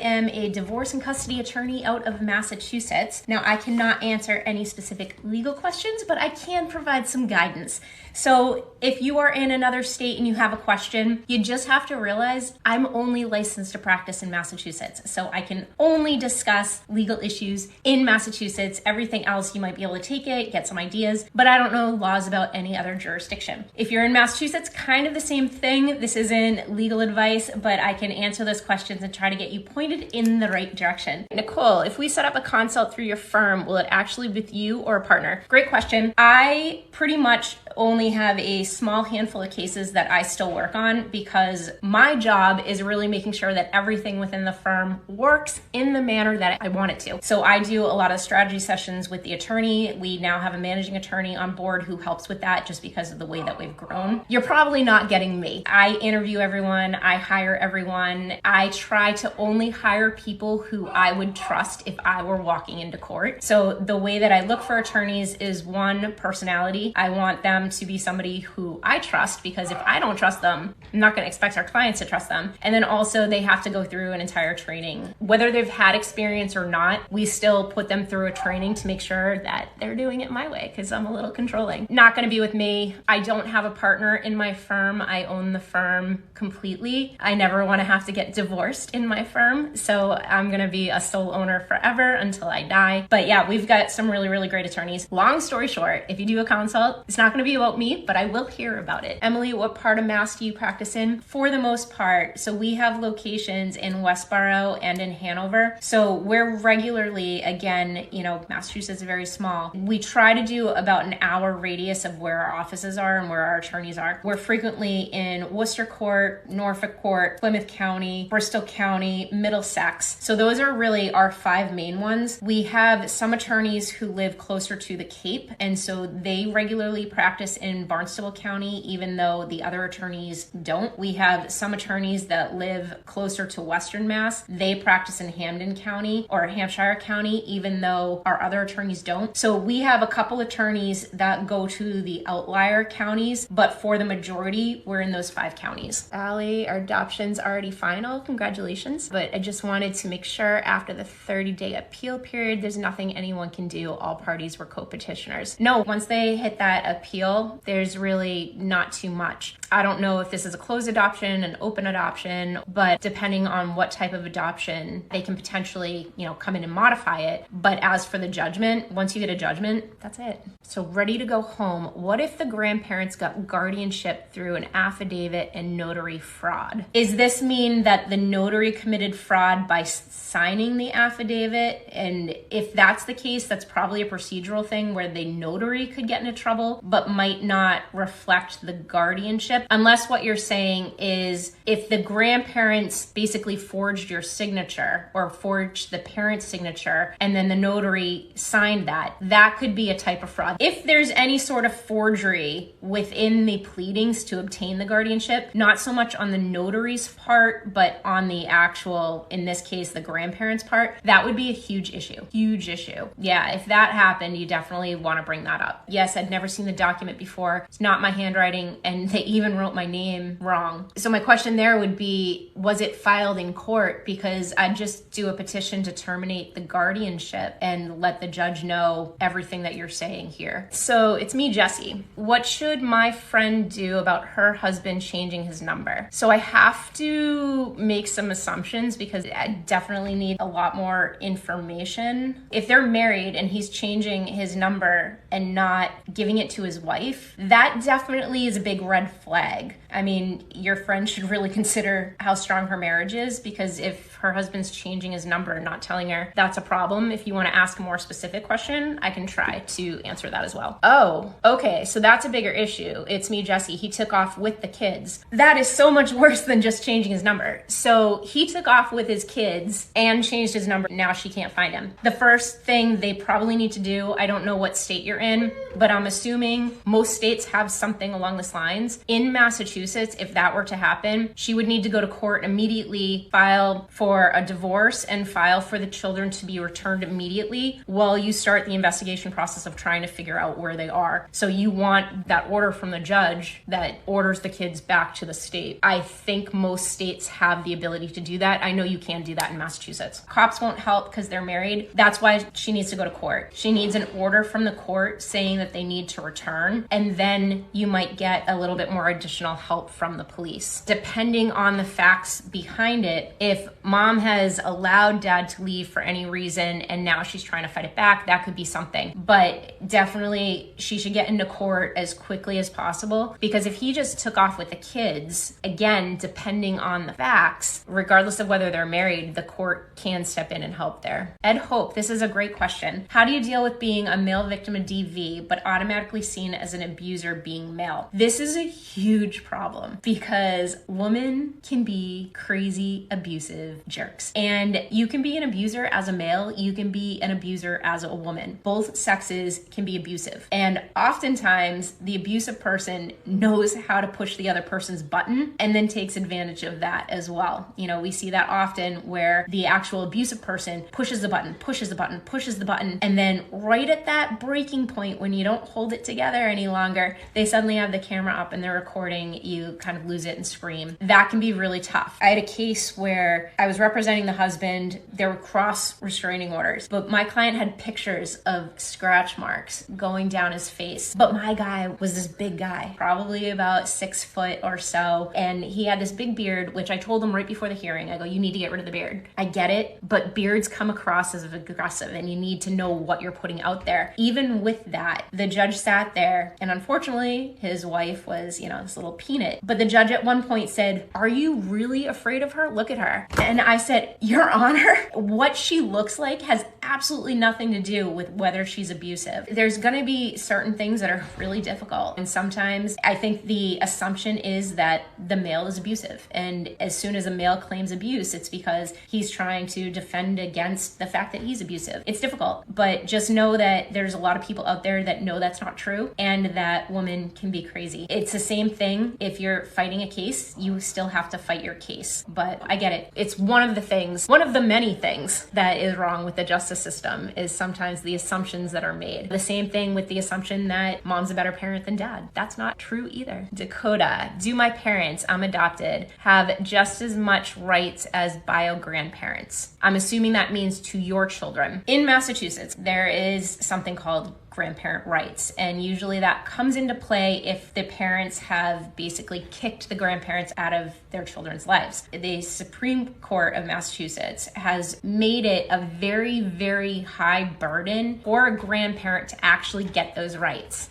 am a divorce and custody attorney out of Massachusetts. Now, I cannot answer any specific legal questions, but I can provide some guidance. So if you are in another state and you have a question, you just have to realize I'm only licensed to practice in Massachusetts. So I can only discuss legal issues in Massachusetts. Everything else, you might be able to take it, get some ideas, but I don't know laws about any other jurisdiction. If you're in Massachusetts, kind of the same thing. This isn't legal advice, but I can answer those questions and try to get you pointed in the right direction. Nicole, if we set up a consult through your firm, will it actually be with you or a partner? Great question. I pretty much only have a small handful of cases that I still work on because my job is really making sure that everything within the firm works in the manner that I want it to. So I do a lot of strategy sessions with the attorney. We now have a managing attorney on board who helps with that just because of the way that we've grown. You're probably not getting me. I interview everyone. I hire everyone. I try to only hire people who I would trust if I were walking into court. So the way that I look for attorneys is one, personality. I want them to be somebody who I trust because if I don't trust them, I'm not going to expect our clients to trust them. And then also they have to go through an entire training. Whether they've had experience or not, we still put them through a training to make sure that they're doing it my way because I'm a little controlling. Not going to be with me. I don't have a partner in my firm. I own the firm completely. I never want to have to get divorced in my firm. So I'm going to be a sole owner forever until I die. But yeah, we've got some really, really great attorneys. Long story short, if you do a consult, it's not going to be about me, but I will hear about it. Emily, what part of Mass do you practice in? For the most part, so we have locations in Westboro and in Hanover. So we're regularly, again, Massachusetts is very small. We try to do about an hour radius of where our offices are and where our attorneys are. We're frequently in Worcester Court, Norfolk Court, Plymouth County, Bristol County, Middlesex. So those are really our 5 main ones. We have some attorneys who live closer to the Cape, and so they regularly practice in Barnstable County, even though the other attorneys don't. We have some attorneys that live closer to Western Mass. They practice in Hampden County or Hampshire County, even though our other attorneys don't. So we have a couple attorneys that go to the outlier counties, but for the majority, we're in those 5 counties. Allie, our adoption's already final. Congratulations. But I just wanted to make sure after the 30-day appeal period, there's nothing anyone can do. All parties were co-petitioners. No, once they hit that appeal, there's really not too much. I don't know if this is a closed adoption, an open adoption, but depending on what type of adoption, they can potentially, come in and modify it. But as for the judgment, once you get a judgment, that's it. So ready to go home. What if the grandparents got guardianship through an affidavit and notary fraud? Is this mean that the notary committed fraud by signing the affidavit? And if that's the case, that's probably a procedural thing where the notary could get into trouble, but might not reflect the guardianship. Unless what you're saying is if the grandparents basically forged your signature or forged the parent's signature and then the notary signed that, that could be a type of fraud. If there's any sort of forgery within the pleadings to obtain the guardianship, not so much on the notary's part, but on the actual, in this case, the grandparents' part, that would be a huge issue. Huge issue. Yeah, if that happened, you definitely want to bring that up. Yes, I'd never seen the document before. It's not my handwriting, and they even wrote my name wrong. So my question there would be, was it filed in court? Because I'd just do a petition to terminate the guardianship and let the judge know everything that you're saying here. So it's me, Jessie. What should my friend do about her husband changing his number? So I have to make some assumptions because I definitely need a lot more information. If they're married and he's changing his number and not giving it to his wife, that definitely is a big red flag. I mean, your friend should really consider how strong her marriage is, because if her husband's changing his number and not telling her, that's a problem. If you want to ask a more specific question, I can try to answer that as well. Oh, okay. So that's a bigger issue. It's me, Jessie. He took off with the kids. That is so much worse than just changing his number. So he took off with his kids and changed his number. Now she can't find him. The first thing they probably need to do, I don't know what state you're in, but I'm assuming most states have something along this lines. In Massachusetts, if that were to happen, she would need to go to court immediately, file for a divorce, and file for the children to be returned immediately while you start the investigation process of trying to figure out where they are. So you want that order from the judge that orders the kids back to the state. I think most states have the ability to do that. I know you can do that in Massachusetts. Cops won't help because they're married. That's why she needs to go to court. She needs an order from the court saying that they need to return, and then you might get a little bit more additional help from the police. Depending on the facts behind it, if mom has allowed dad to leave for any reason and now she's trying to fight it back, that could be something. But definitely she should get into court as quickly as possible, because if he just took off with the kids, again, depending on the facts, regardless of whether they're married, the court can step in and help there. Ed Hope, this is a great question. How do you deal with being a male victim of DV but automatically seen as an abuser being male? This is a huge problem because women can be crazy abusive jerks, and you can be an abuser as a male, you can be an abuser as a woman. Both sexes can be abusive, and oftentimes the abusive person knows how to push the other person's button and then takes advantage of that as well. You know, we see that often where the actual abusive person pushes the button, and then right at that breaking point when you don't hold it together any longer, they suddenly have the camera up and they're recording you kind of lose it and scream. That can be really tough. I had a case where I was representing the husband. There were cross restraining orders, but my client had pictures of scratch marks going down his face. But my guy was this big guy, probably about 6 foot or so, and he had this big beard, which I told him right before the hearing, I go, you need to get rid of the beard. I get it, but beards come across as aggressive and you need to know what you're putting out there. Even with that, the judge sat there, and unfortunately his wife was, this little peanut, but the judge at one point said, are you really afraid of her? Look at her. And I said, Your Honor, what she looks like has absolutely nothing to do with whether she's abusive. There's going to be certain things that are really difficult, and sometimes I think the assumption is that the male is abusive, and as soon as a male claims abuse, it's because he's trying to defend against the fact that he's abusive. It's difficult, but just know that there's a lot of people out there that know that's not true and that women can be crazy. It's the same thing. If you're fighting a case, you still have to fight your case. But I get it. It's one of the many things that is wrong with the justice system is sometimes the assumptions that are made. The same thing with the assumption that mom's a better parent than dad. That's not true either. Dakota, do my parents, I'm adopted, have just as much rights as bio grandparents? I'm assuming that means to your children. In Massachusetts, there is something called grandparent rights, and usually that comes into play if the parents have basically kicked the grandparents out of their children's lives. The Supreme Court of Massachusetts has made it a very, very high burden for a grandparent to actually get those rights.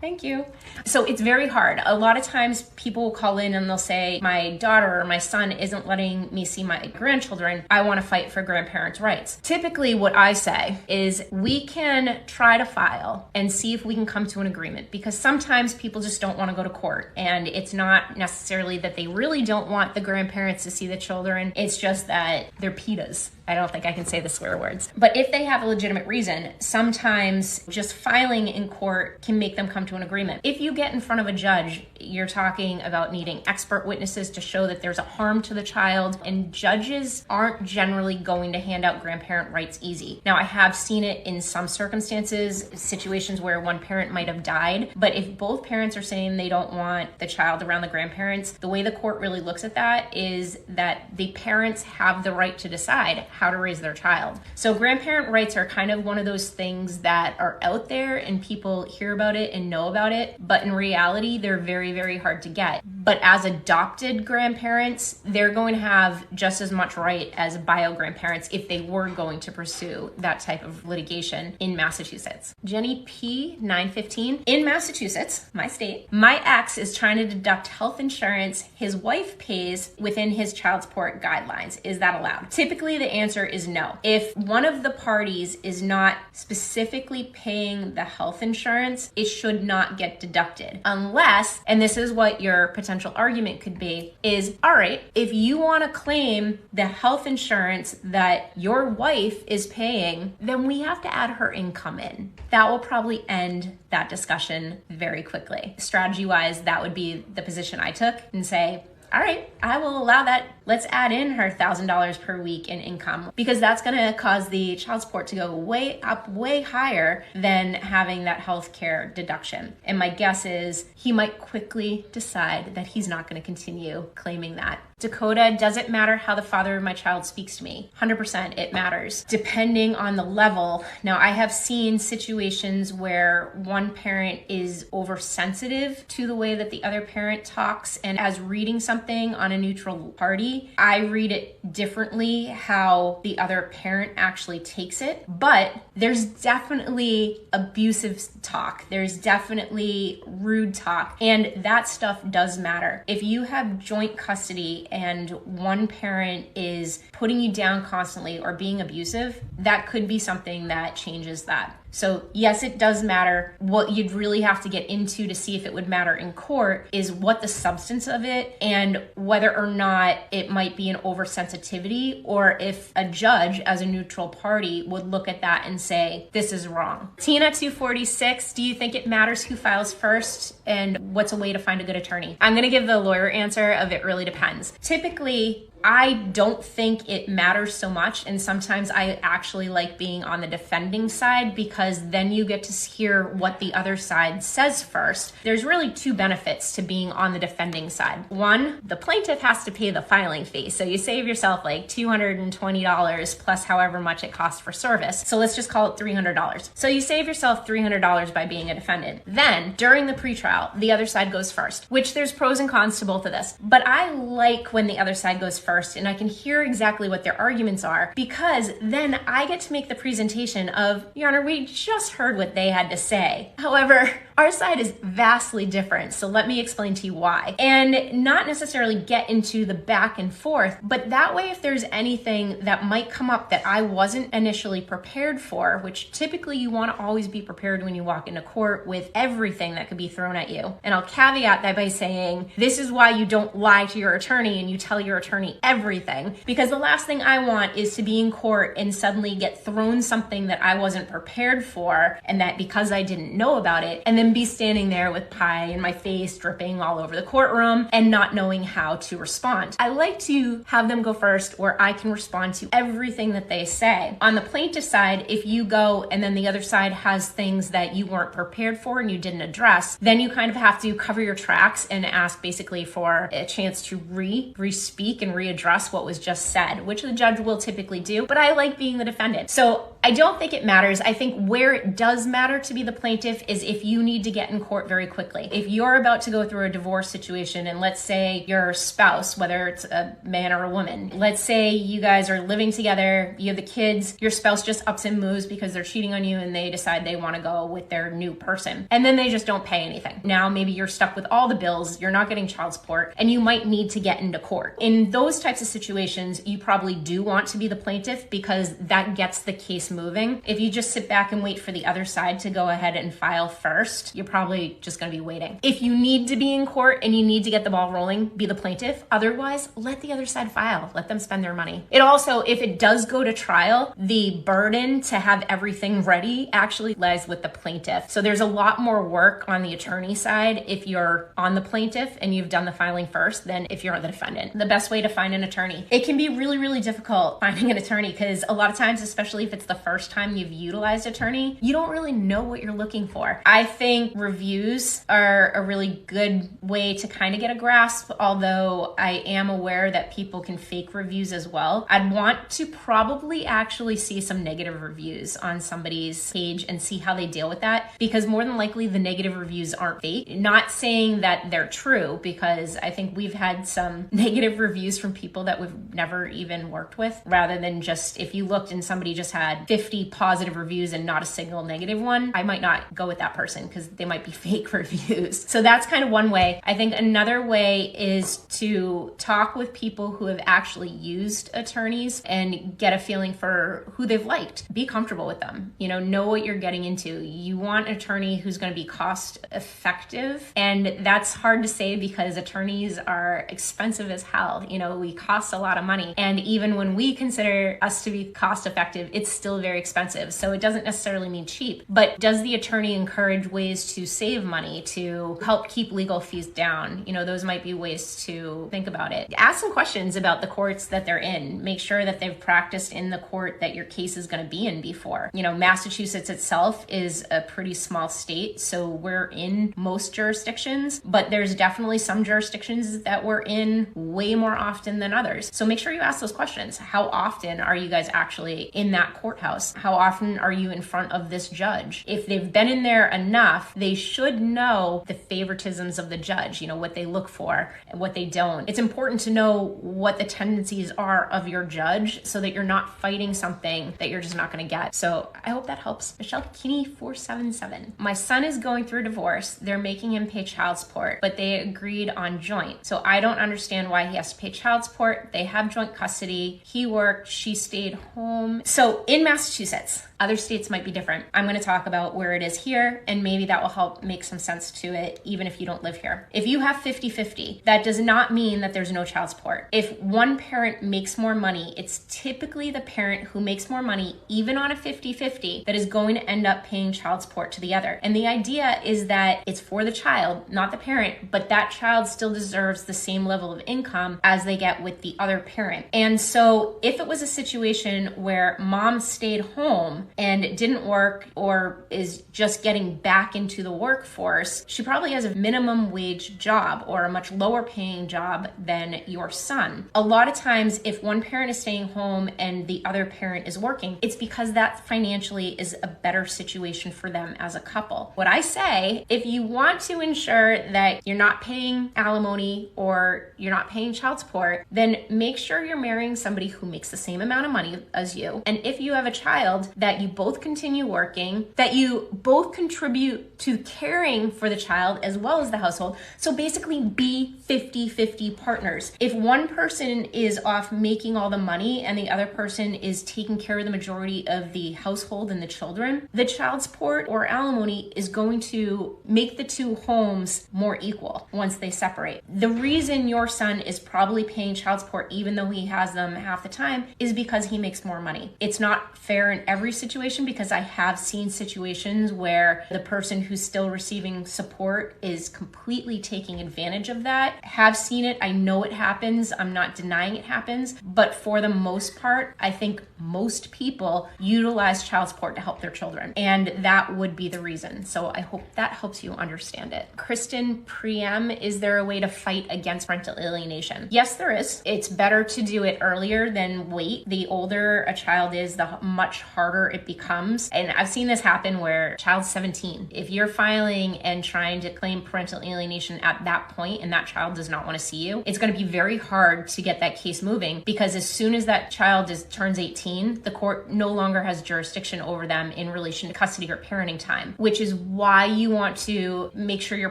Thank you. So it's very hard. A lot of times people will call in and they'll say, my daughter or my son isn't letting me see my grandchildren. I want to fight for grandparents' rights. Typically what I say is we can try to file and see if we can come to an agreement, because sometimes people just don't want to go to court, and it's not necessarily that they really don't want the grandparents to see the children. It's just that they're PETAs. I don't think I can say the swear words. But if they have a legitimate reason, sometimes just filing in court can make them come to an agreement. If you get in front of a judge, you're talking about needing expert witnesses to show that there's a harm to the child, and judges aren't generally going to hand out grandparent rights easy. Now, I have seen it in some circumstances, situations where one parent might have died, but if both parents are saying they don't want the child around the grandparents, the way the court really looks at that is that the parents have the right to decide how to raise their child. So grandparent rights are kind of one of those things that are out there and people hear about it and know about it, but in reality, they're very, very hard to get. But as adopted grandparents, they're going to have just as much right as bio grandparents if they were going to pursue that type of litigation in Massachusetts. Jenny P. 915. In Massachusetts, my state, my ex is trying to deduct health insurance his wife pays within his child support guidelines. Is that allowed? Typically, the answer is no. If one of the parties is not specifically paying the health insurance, it should not get deducted unless, and this is what your potential potential argument could be is, all right, if you want to claim the health insurance that your wife is paying, then we have to add her income in. That will probably end that discussion very quickly. Strategy-wise, that would be the position I took and say, all right, I will allow that. Let's add in her $1,000 per week in income, because that's going to cause the child support to go way up, way higher than having that healthcare deduction. And my guess is he might quickly decide that he's not going to continue claiming that. Dakota, does it matter how the father of my child speaks to me? 100% it matters, depending on the level. Now, I have seen situations where one parent is oversensitive to the way that the other parent talks, and as reading something on a neutral party, I read it differently how the other parent actually takes it. But there's definitely abusive talk. There's definitely rude talk, and that stuff does matter. If you have joint custody and one parent is putting you down constantly or being abusive, that could be something that changes that. So yes, it does matter. What you'd really have to get into to see if it would matter in court is what the substance of it and whether or not it might be an oversensitivity, or if a judge as a neutral party would look at that and say, this is wrong. Tina 246, do you think it matters who files first, and what's a way to find a good attorney? I'm going to give the lawyer answer of it really depends. Typically, I don't think it matters so much, and sometimes I actually like being on the defending side, because then you get to hear what the other side says first. There's really two benefits to being on the defending side. One, the plaintiff has to pay the filing fee, so you save yourself like $220 plus however much it costs for service. So let's just call it $300. So you save yourself $300 by being a defendant. Then during the pretrial, the other side goes first, which there's pros and cons to both of this. But I like when the other side goes first and I can hear exactly what their arguments are, because then I get to make the presentation of, Your Honor, we just heard what they had to say. However, our side is vastly different, so let me explain to you why. And not necessarily get into the back and forth, but that way if there's anything that might come up that I wasn't initially prepared for, which typically you want to always be prepared when you walk into court with everything that could be thrown at you. And I'll caveat that by saying, this is why you don't lie to your attorney and you tell your attorney everything, because the last thing I want is to be in court and suddenly get thrown something that I wasn't prepared for, and that because I didn't know about it, and then be standing there with pie in my face dripping all over the courtroom and not knowing how to respond. I like to have them go first where I can respond to everything that they say. On the plaintiff side, if you go and then the other side has things that you weren't prepared for and you didn't address, then you kind of have to cover your tracks and ask basically for a chance to re-speak and readdress what was just said, which the judge will typically do, but I like being the defendant. So I don't think it matters. I think where it does matter to be the plaintiff is if you need to get in court very quickly. If you're about to go through a divorce situation, and let's say your spouse, whether it's a man or a woman, let's say you guys are living together, you have the kids, your spouse just ups and moves because they're cheating on you and they decide they want to go with their new person, and then they just don't pay anything. Now maybe you're stuck with all the bills, you're not getting child support, and you might need to get into court. In those types of situations, you probably do want to be the plaintiff because that gets the case moving. If you just sit back and wait for the other side to go ahead and file first, you're probably just going to be waiting. If you need to be in court and you need to get the ball rolling, be the plaintiff. Otherwise, let the other side file. Let them spend their money. It also, if it does go to trial, the burden to have everything ready actually lies with the plaintiff. So there's a lot more work on the attorney side if you're on the plaintiff and you've done the filing first than if you're on the defendant. The best way to find an attorney. It can be really, really difficult finding an attorney because a lot of times, especially if it's the first time you've utilized attorney, you don't really know what you're looking for. I think reviews are a really good way to kind of get a grasp, although I am aware that people can fake reviews as well. I'd want to probably actually see some negative reviews on somebody's page and see how they deal with that, because more than likely the negative reviews aren't fake. Not saying that they're true, because I think we've had some negative reviews from people that we've never even worked with, rather than just if you looked and somebody just had 50 positive reviews and not a single negative one, I might not go with that person because they might be fake reviews. So that's kind of one way. I think another way is to talk with people who have actually used attorneys and get a feeling for who they've liked. Be comfortable with them. Know what you're getting into. You want an attorney who's going to be cost effective. And that's hard to say because attorneys are expensive as hell. We cost a lot of money. And even when we consider us to be cost effective, it's still very expensive. So it doesn't necessarily mean cheap. But does the attorney encourage ways to save money, to help keep legal fees down? Those might be ways to think about it. Ask some questions about the courts that they're in. Make sure that they've practiced in the court that your case is going to be in before. Massachusetts itself is a pretty small state, so we're in most jurisdictions, but there's definitely some jurisdictions that we're in way more often than others. So make sure you ask those questions. How often are you guys actually in that courthouse? How often are you in front of this judge? If they've been in there enough, they should know the favoritisms of the judge, what they look for and what they don't. It's important to know what the tendencies are of your judge so that you're not fighting something that you're just not going to get. So I hope that helps. Michelle Kinney 477. My son is going through a divorce. They're making him pay child support, but they agreed on joint. So I don't understand why he has to pay child support. They have joint custody. He worked, she stayed home. So in Massachusetts, other states might be different. I'm going to talk about where it is here, and maybe that will help make some sense to it, even if you don't live here. If you have 50-50, that does not mean that there's no child support. If one parent makes more money, it's typically the parent who makes more money, even on a 50-50, that is going to end up paying child support to the other. And the idea is that it's for the child, not the parent, but that child still deserves the same level of income as they get with the other parent. And so if it was a situation where mom stayed home and didn't work or is just getting back into the workforce, she probably has a minimum wage job or a much lower paying job than your son. A lot of times, if one parent is staying home and the other parent is working, it's because that financially is a better situation for them as a couple. What I say, if you want to ensure that you're not paying alimony or you're not paying child support, then make sure you're marrying somebody who makes the same amount of money as you. And if you have a child, that you both continue working, that you both contribute to caring for the child as well as the household. So basically be 50-50 partners. If one person is off making all the money and the other person is taking care of the majority of the household and the children, the child support or alimony is going to make the two homes more equal once they separate. The reason your son is probably paying child support, even though he has them half the time, is because he makes more money. It's not fair in every situation because I have seen situations where the person who's still receiving support is completely taking advantage of that. Have seen it. I know it happens. I'm not denying it happens. But for the most part, I think most people utilize child support to help their children. And that would be the reason. So I hope that helps you understand it. Kristen Priem, is there a way to fight against parental alienation? Yes, there is. It's better to do it earlier than wait. The older a child is, the much harder it becomes. And I've seen this happen where child's 17. If you're filing and trying to claim parental alienation at that point and that child does not want to see you, it's going to be very hard to get that case moving because as soon as that child turns 18, the court no longer has jurisdiction over them in relation to custody or parenting time, which is why you want to make sure you're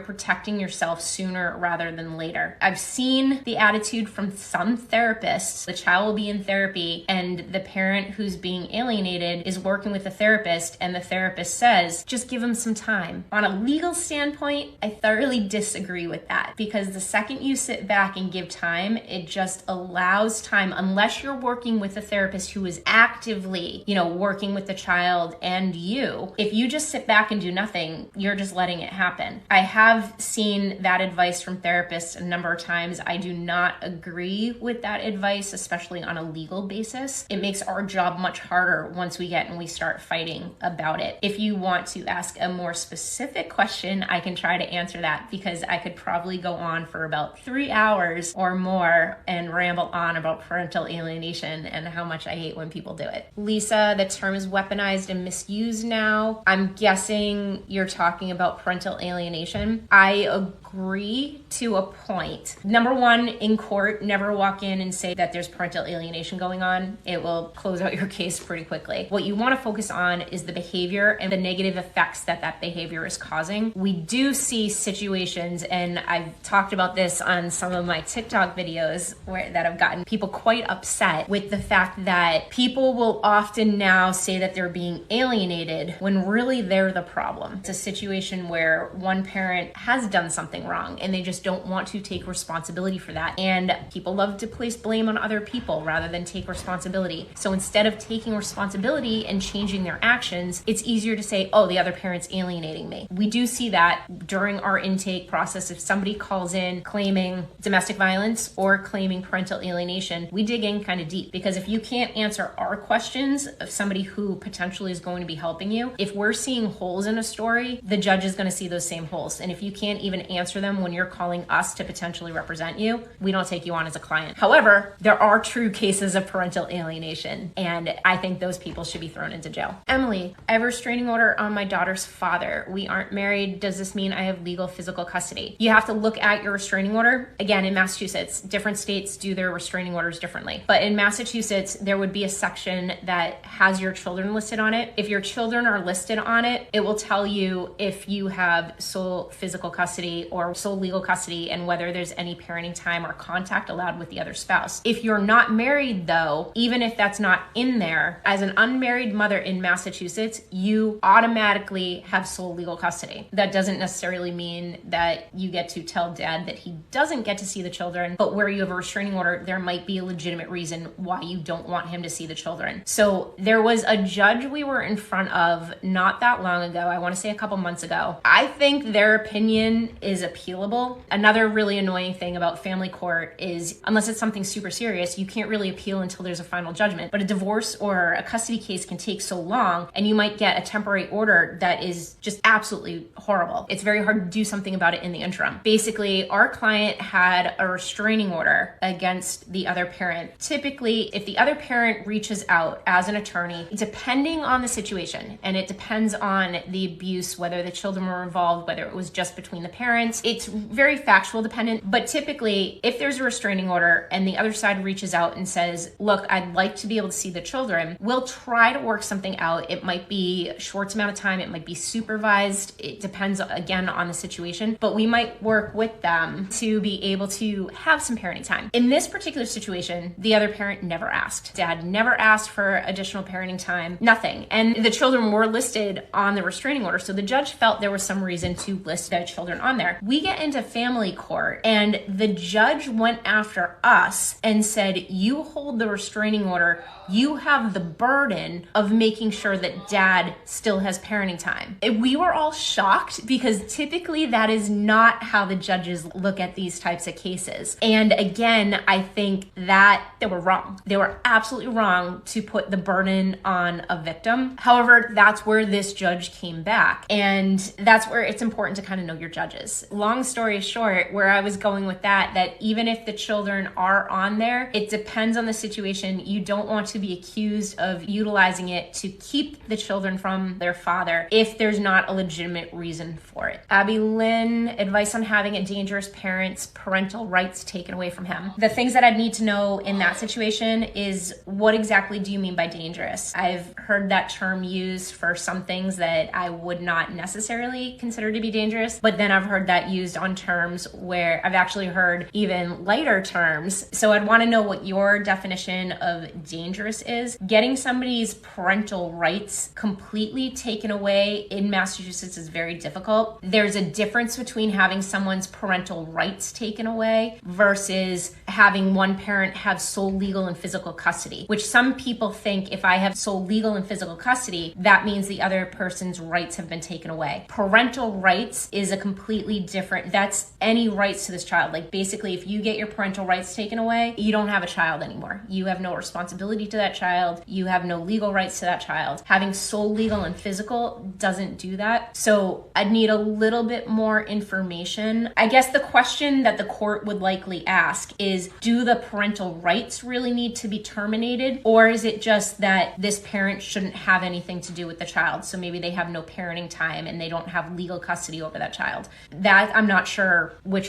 protecting yourself sooner rather than later. I've seen the attitude from some therapists. The child will be in therapy and the parent who's being alienated is working with the therapist and the therapist says, just give him some time. On a legal standpoint, I thoroughly disagree with that because the second you sit back and give time, it just allows time, unless you're working with a therapist who is actively, working with the child and you. If you just sit back and do nothing, you're just letting it happen. I have seen that advice from therapists a number of times. I do not agree with that advice, especially on a legal basis. It makes our job much harder once we get and we start fighting about it. If you want to ask a more specific question, I can try to answer that because I could probably go on for about 3 hours or more and ramble on about parental alienation and how much I hate when people do it. Lisa, the term is weaponized and misused now. I'm guessing you're talking about parental alienation. I agree to a point. Number one, in court, never walk in and say that there's parental alienation going on. It will close out your case pretty quickly. What you want to focus on is the behavior and the negative effects that that behavior is causing. We do see situations, and I've talked about this on some of my TikTok videos that have gotten people quite upset with the fact that people will often now say that they're being alienated when really they're the problem. It's a situation where one parent has done something wrong and they just don't want to take responsibility for that. And people love to place blame on other people rather than take responsibility. So instead of taking responsibility and changing their actions, it's easier to say, oh, the other parent's alienating me. We do see that during our intake process. If somebody calls in claiming domestic violence or claiming parental alienation, we dig in kind of deep, because if you can't answer our questions of somebody who potentially is going to be helping you, if we're seeing holes in a story, the judge is going to see those same holes. And if you can't even answer them when you're calling us to potentially represent you, we don't take you on as a client. However, there are true cases of parental alienation, and I think those people should be thrown into jail. Emily, I have a restraining order on my daughter's father. We aren't married. Does this mean I have legal physical custody? You have to look at your restraining order. Again, in Massachusetts, different states do their restraining orders differently. But in Massachusetts, there would be a section that has your children listed on it. If your children are listed on it, it will tell you if you have sole physical custody or sole legal custody and whether there's any parenting time or contact allowed with the other spouse. If you're not married though, even if that's not in there, as an unmarried mother in Massachusetts, you automatically have sole legal custody. That doesn't necessarily mean that you get to tell dad that he doesn't get to see the children, but where you have a restraining order, there might be a legitimate reason why you don't want him to see the children. So there was a judge we were in front of not that long ago, I want to say a couple months ago. I think their opinion is appealable. Another really annoying thing about family court is, unless it's something super serious, you can't really appeal until there's a final judgment. But a divorce or a custody case can take so long, and you might get a temporary order that is just absolutely horrible. It's very hard to do something about it in the interim. Basically, our client had a restraining order against the other parent. Typically, if the other parent reaches out as an attorney, depending on the situation, and it depends on the abuse, whether the children were involved, whether it was just between the parents, it's very factual dependent. But typically, if there's a restraining order and the other side reaches out and says, look, I'd like to be able to see the children, we'll try to work something out. It might be a short amount of time, it might be supervised. It depends again on the situation, but we might work with them to be able to have some parenting time. In this particular situation, the other parent never asked. Dad never asked for additional parenting time, nothing. And the children were listed on the restraining order, so the judge felt there was some reason to list the children on there. We get into family court, and the judge went after us and said, you hold the restraining order, you have the burden of making sure that dad still has parenting time. We were all shocked, because typically that is not how the judges look at these types of cases. And again, I think that they were wrong. They were absolutely wrong to put the burden on a victim. However, that's where this judge came back. And that's where it's important to kind of know your judges. Long story short, where I was going with that even if the children are on there, it depends on the situation. You don't want to be accused of utilizing it to keep the children from their father if there's not a legitimate reason for it. Abby Lynn, advice on having a dangerous parent's parental rights taken away from him. The things that I'd need to know in that situation is, what exactly do you mean by dangerous? I've heard that term used for some things that I would not necessarily consider to be dangerous, but then I've heard that used on terms where I've actually heard even lighter terms. So I'd want to know what your definition of dangerous is. Getting somebody's parental rights completely taken away in Massachusetts is very difficult. There's a difference between having someone's parental rights taken away versus having one parent have sole legal and physical custody, which some people think if I have sole legal and physical custody, that means the other person's rights have been taken away. Parental rights is a completely different, that's any rights to this child. Like basically, if you get your parental rights taken away, you don't have a child anymore. You have no responsibility to that child. You have no legal rights to that child. Having sole legal and physical doesn't do that. So I'd need a little bit more information. I guess the question that the court would likely ask is, do the parental rights really need to be terminated? Or is it just that this parent shouldn't have anything to do with the child? So maybe they have no parenting time and they don't have legal custody over that child. That I'm not sure where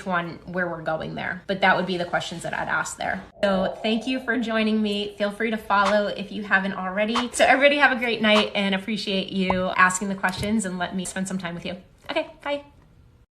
we're going there, but that would be the questions that I'd ask there. So thank you for joining me. Feel free to follow if you haven't haven't already. So everybody have a great night and appreciate you asking the questions and letting me spend some time with you. Okay, bye.